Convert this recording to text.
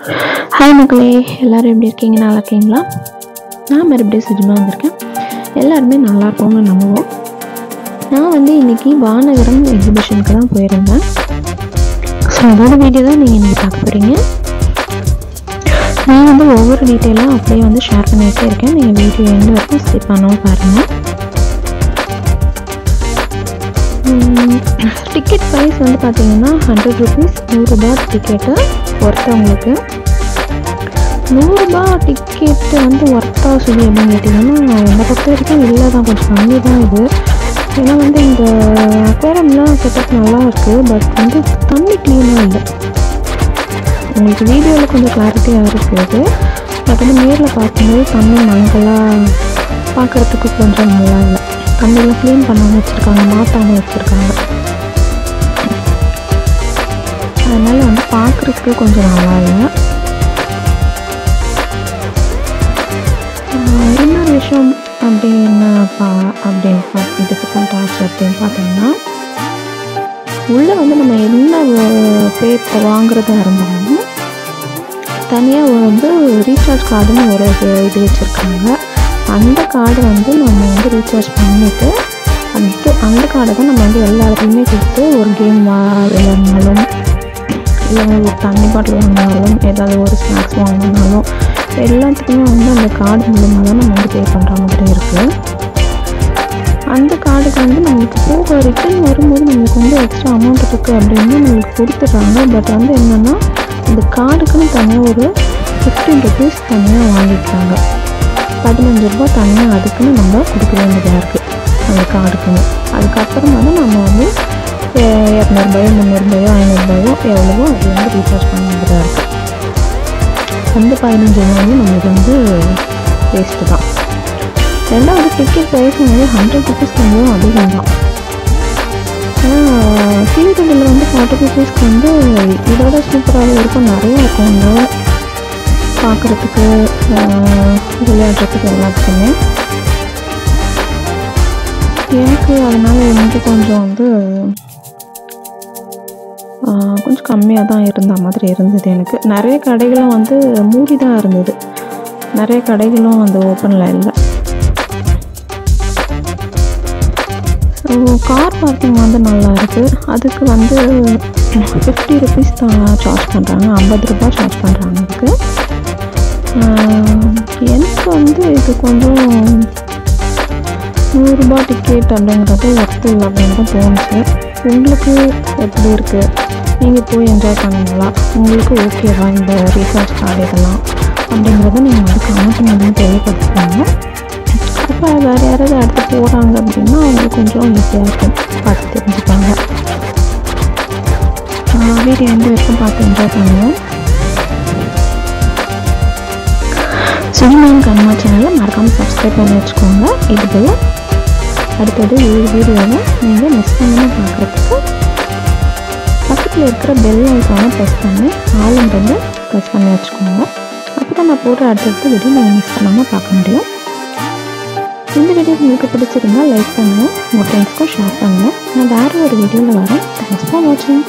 Hi மக்களே, எல்லோரும் எப்படி இருக்கீங்க? நல்லா இருக்கீங்களா? நான் மறுபடியும் சுஜிமா வந்திருக்கேன். எல்லாருமே நல்லா இருப்போம்னு நம்புவோம். நான் இன்றைக்கி வானகரம் எக்ஸிபிஷனுக்கு தான் போயிருந்தேன். ஸோ அதோட வீடியோ தான் நீங்கள் இன்றைக்கி பார்க்க போகிறீங்க. நான் ஒவ்வொரு டீட்டெயிலாக அப்படியே ஷேர் பண்ணிகிட்டே இருக்கேன். நீங்கள் வீடியோ எந்த வரைக்கும் ஸ்கிப் பண்ணாமல் பாருங்கள். டிக்கெட் ப்ரைஸ் பார்த்தீங்கன்னா 100 ரூபீஸ், 100 ரூபா டிக்கெட்டு ஒருத்தவங்களுக்கு. 100 ரூபா டிக்கெட்டு ஒர்த்தா சொல்லி அப்படின்னு கேட்டிங்கன்னா என்னை பொறுத்த வரைக்கும் இல்லை தான், கொஞ்சம் கம்மி தான் இது. ஏன்னா இந்த அக்வேரியம்லாம் செட்டப் நல்லா இருக்குது. பட் தண்ணி க்ளீனாக இல்லை. உங்களுக்கு வீடியோவில் கொஞ்சம் கிளாரிட்டியாக இருக்குது. பட் நேரில் பார்க்கும்போது தண்ணி மங்களாக பார்க்குறதுக்கு கொஞ்சம் நல்லா இல்லை. தண்ணியெல்லாம் க்ளீன் பண்ணாமல் வச்சுருக்காங்க, மாற்றாமல் வச்சுருக்காங்க. அதனால் பார்க்குறதுக்கு கொஞ்சம் நல்லா இல்லை. இன்னொரு விஷயம் அப்படின்னு டிசப்பாயிண்ட் ஆச்சு அப்படின்னு பார்த்தீங்கன்னா, உள்ளே நம்ம என்ன பேப்பர் வாங்குறதா இருந்தாலும் தனியாக ரீசார்ஜ் கார்டுன்னு ஒரு இது வச்சுருக்காங்க. அந்த கார்டு நம்ம ரீசார்ஜ் பண்ணிவிட்டு அந்த கார்டை தான் நம்ம எல்லா இடத்துலையுமே கொடுத்து ஒரு கேம் விளையாடினாலும், இல்லை ஒரு தண்ணி பாட்டில் வாங்கினாலும், ஏதாவது ஒரு ஸ்நாக்ஸ் வாங்கினாலும் எல்லாத்துக்குமே அந்த கார்டு மூலமாக தான் நம்ம பே பண்ணுற மாதிரி இருக்குது. அந்த கார்டுக்கு நம்மளுக்கு போக ரிட்டர்ன் வரும்போது நம்மளுக்கு எக்ஸ்ட்ரா அமௌண்ட் இருக்குது அப்படின்னு நம்மளுக்கு கொடுத்துட்றாங்க. பட் என்னென்னா இந்த கார்டுக்குன்னு தனியாக ஒரு 15 ரூபீஸ் தனியாக வாங்கிக்கிறாங்க. 15 ரூபா தனியாக அதுக்குன்னு நம்ம கொடுக்க வேண்டியதாக இருக்குது அந்த கார்டுக்குன்னு. அதுக்கப்புறமா தான் நம்ம 200 ரூபாயோ 300 ரூபாயோ 500 ரூபாயோ எவ்வளவோ அது ரீசார்ஜ் பண்ண வேண்டியதாக இருக்குது. அந்த 15 ரூபாயும் நம்மளுக்கு வேஸ்ட்டு தான். ரெண்டாவது டிக்கெட் ப்ரைஸ் 100 ரூபீஸ் கொஞ்சம் அதிகம் தான். ஆனால் சீரியலில் 40 ரூபீஸ்க்கு இதோட சூப்பராக இருக்கும், நிறையா இருக்கும் பார்க்குறதுக்கு, விளையாடுறதுக்கு எல்லாத்துக்குமே. எனக்கு அதனால் கொஞ்சம் கொஞ்சம் கம்மியாக தான் இருந்த மாதிரி இருந்தது. எனக்கு நிறைய கடைகளும் மூடி தான் இருந்தது, நிறைய கடைகளும் ஓப்பனில் இல்லை. ஸோ கார் பார்க்கிங் நல்லா இருக்குது. அதுக்கு 50 ரூபீஸ் தான் சார்ஜ் பண்ணுறாங்க, 50 ரூபா சார்ஜ் பண்ணுறாங்க. அதுக்கு எனக்கு இது கொஞ்சம் 100 ரூபா டிக்கெட் அப்படிங்கிறது ஒர்த்து இல்லை அப்படின்னு தான் தோணுச்சு. உங்களுக்கு எப்படி இருக்குது? நீங்கள் போய் என்ஜாய் பண்ணுங்களா? உங்களுக்கு ஓகேவா இந்த ரீசார்ஜ் கார்டு இதெல்லாம் அப்படிங்கிறத நீங்கள் கமெண்ட் மூலம் தெரியப்படுத்துவாங்க. அப்போ வேறு யாராவது அடுத்து போகிறாங்க அப்படின்னா அவங்களுக்கு கொஞ்சம் ஈஸியாக இருக்கும், பார்த்து தெரிஞ்சுப்பாங்க. வீடியோ எந்த வரைக்கும் பார்த்து என்ஜாய் பண்ணுவோம். சுஜிமான் கண்மா சேனலை மறக்காமல் சப்ஸ்கிரைப் பண்ணி வச்சுக்கோங்க. இதுபோல் அடுத்தது வீடியோவை நீங்கள் மிஸ் பண்ணாமல் பார்க்குறதுக்கு பக்கத்தில் இருக்கிற பெல் ஐக்கானை ப்ரெஸ் பண்ணி ஆளுங்கிறது ப்ரெஸ் பண்ணி வச்சுக்கோங்க. அப்போ தான் நான் போடுற அடுத்தடுத்த வீடியோ நீங்கள் மிஸ் பண்ணாமல் பார்க்க முடியும். இந்த வீடியோ உங்களுக்கு பிடிச்சிருந்தால் லைக் பண்ணுங்கள், உங்கள் ஃப்ரெண்ட்ஸ்க்கும் ஷேர் பண்ணுங்கள். நான் வேறு ஒரு வீடியோவில் வரேன். தேங்க்ஸ் ஃபார் வாட்சிங்.